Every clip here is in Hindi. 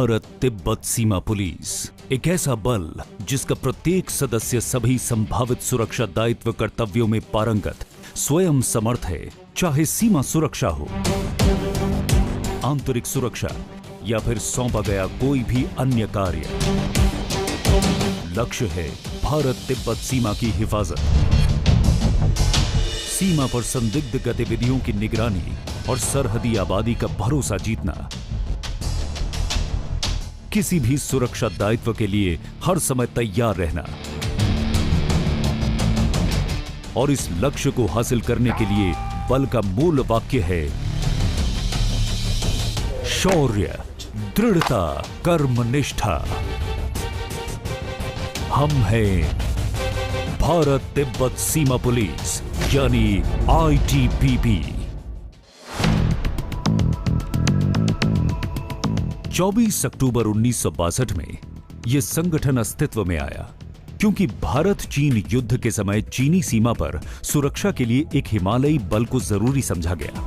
भारत तिब्बत सीमा पुलिस एक ऐसा बल जिसका प्रत्येक सदस्य सभी संभावित सुरक्षा दायित्व कर्तव्यों में पारंगत, स्वयं समर्थ है, चाहे सीमा सुरक्षा हो, आंतरिक सुरक्षा या फिर सौंपा गया कोई भी अन्य कार्य। लक्ष्य है भारत तिब्बत सीमा की हिफाजत, सीमा पर संदिग्ध गतिविधियों की निगरानी और सरहदी आबादी का भरोसा जीतना। किसी भी सुरक्षा दायित्व के लिए हर समय तैयार रहना और इस लक्ष्य को हासिल करने के लिए बल का मूल वाक्य है शौर्य, दृढ़ता, कर्मनिष्ठा। हम हैं भारत तिब्बत सीमा पुलिस यानी ITBP। 24 अक्टूबर 1962 में यह संगठन अस्तित्व में आया क्योंकि भारत चीन युद्ध के समय चीनी सीमा पर सुरक्षा के लिए एक हिमालयी बल को जरूरी समझा गया।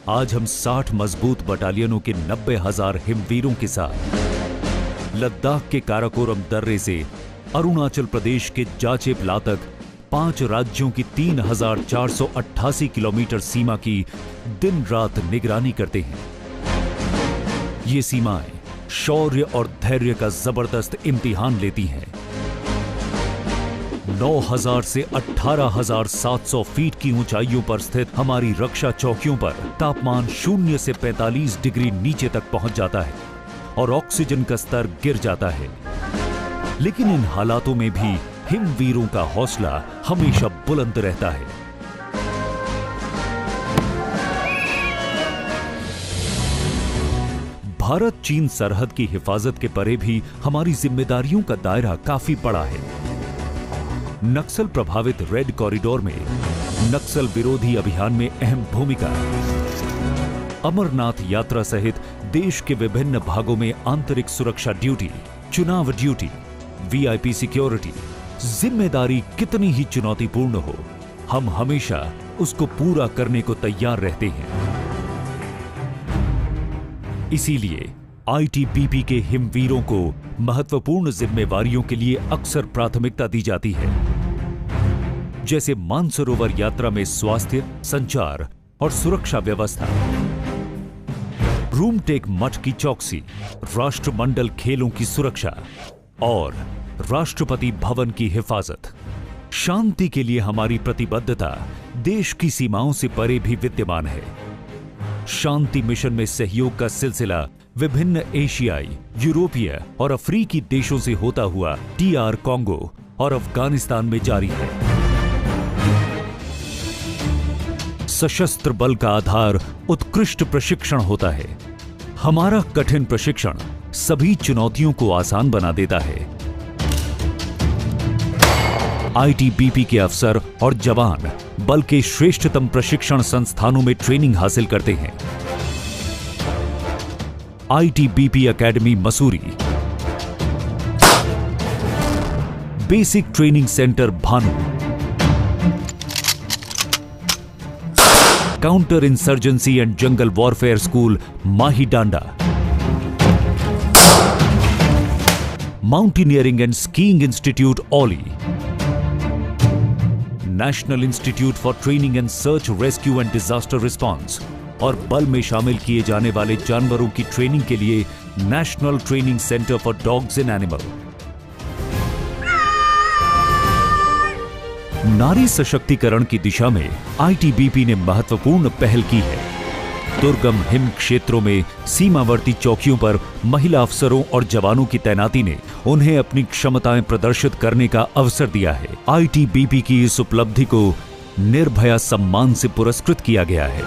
आज हम 60 मजबूत बटालियनों के 90,000 हिमवीरों के साथ लद्दाख के काराकोरम दर्रे से अरुणाचल प्रदेश के जाचेपला तक 5 राज्यों की 3,488 किलोमीटर सीमा की दिन रात निगरानी करते हैं। ये सीमाएं शौर्य और धैर्य का जबरदस्त इम्तिहान लेती हैं। 9,000 से 18,700 फीट की ऊंचाइयों पर स्थित हमारी रक्षा चौकियों पर तापमान 0 से 45 डिग्री नीचे तक पहुंच जाता है और ऑक्सीजन का स्तर गिर जाता है। लेकिन इन हालातों में भी हिमवीरों का हौसला हमेशा बुलंद रहता है। भारत चीन सरहद की हिफाजत के परे भी हमारी जिम्मेदारियों का दायरा काफी बड़ा है। नक्सल प्रभावित रेड कॉरिडोर में नक्सल विरोधी अभियान में अहम भूमिका, अमरनाथ यात्रा सहित देश के विभिन्न भागों में आंतरिक सुरक्षा ड्यूटी, चुनाव ड्यूटी, VIP सिक्योरिटी। जिम्मेदारी कितनी ही चुनौतीपूर्ण हो, हम हमेशा उसको पूरा करने को तैयार रहते हैं। इसीलिए ITBP के हिमवीरों को महत्वपूर्ण जिम्मेवारियों के लिए अक्सर प्राथमिकता दी जाती है, जैसे मानसरोवर यात्रा में स्वास्थ्य, संचार और सुरक्षा व्यवस्था, रूमटेक मठ की चौकसी, राष्ट्रमंडल खेलों की सुरक्षा और राष्ट्रपति भवन की हिफाजत। शांति के लिए हमारी प्रतिबद्धता देश की सीमाओं से परे भी विद्यमान है। शांति मिशन में सहयोग का सिलसिला विभिन्न एशियाई, यूरोपीय और अफ्रीकी देशों से होता हुआ DR कांगो और अफगानिस्तान में जारी है। सशस्त्र बल का आधार उत्कृष्ट प्रशिक्षण होता है। हमारा कठिन प्रशिक्षण सभी चुनौतियों को आसान बना देता है। ITBP के अफसर और जवान बल के श्रेष्ठतम प्रशिक्षण संस्थानों में ट्रेनिंग हासिल करते हैं। ITBP academy Mussoorie, basic training centre Bhanu, counter insurgency and jungle warfare school Mahidanda, mountaineering and skiing institute Auli, national institute for training and search rescue and disaster response और बल में शामिल किए जाने वाले जानवरों की ट्रेनिंग के लिए national training centre for dogs and animal. नारी सशक्तिकरण की दिशा में ITBP ने महत्वपूर्ण पहल की है। दुर्गम हिम क्षेत्रों में सीमावर्ती चौकियों पर महिला अफसरों और जवानों की तैनाती ने उन्हें अपनी क्षमताएं प्रदर्शित करने का अवसर दिया है। ITBP की इस उपलब्धि को निर्भया सम्मान से पुरस्कृत किया गया है।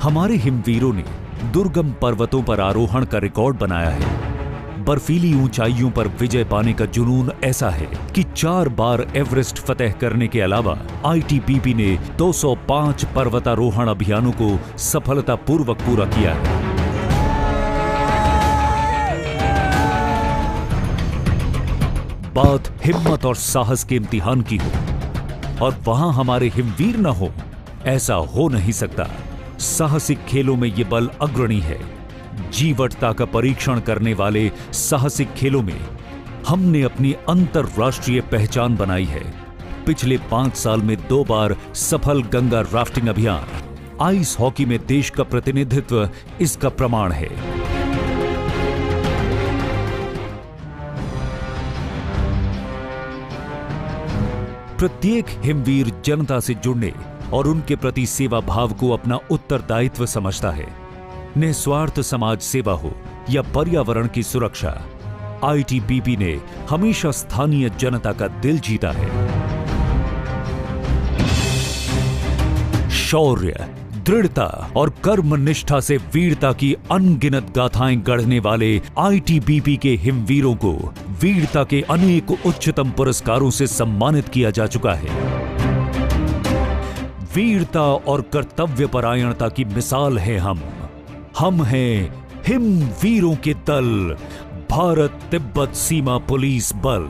हमारे हिमवीरों ने दुर्गम पर्वतों पर आरोहण का रिकॉर्ड बनाया है। बर्फीली ऊंचाइयों पर विजय पाने का जुनून ऐसा है कि 4 बार एवरेस्ट फतेह करने के अलावा ITBP ने 205 पर्वतारोहण अभियानों को सफलतापूर्वक पूरा किया है। बात हिम्मत और साहस के इम्तिहान की हो और वहां हमारे हिमवीर न हो, ऐसा हो नहीं सकता। साहसिक खेलों में ये बल अग्रणी है। जीवटता का परीक्षण करने वाले साहसिक खेलों में हमने अपनी अंतरराष्ट्रीय पहचान बनाई है। पिछले 5 साल में 2 बार सफल गंगा राफ्टिंग अभियान, आइस हॉकी में देश का प्रतिनिधित्व इसका प्रमाण है। प्रत्येक हिमवीर जनता से जुड़ने और उनके प्रति सेवा भाव को अपना उत्तरदायित्व समझता है। निस्वार्थ समाज सेवा हो या पर्यावरण की सुरक्षा, आईटीबीपी ने हमेशा स्थानीय जनता का दिल जीता है। शौर्य, दृढ़ता और कर्मनिष्ठा से वीरता की अनगिनत गाथाएं गढ़ने वाले आईटीबीपी के हिमवीरों को वीरता के अनेक उच्चतम पुरस्कारों से सम्मानित किया जा चुका है। वीरता और कर्तव्यपरायणता की मिसाल है हम हैं हिमवीरों के दल, भारत तिब्बत सीमा पुलिस बल।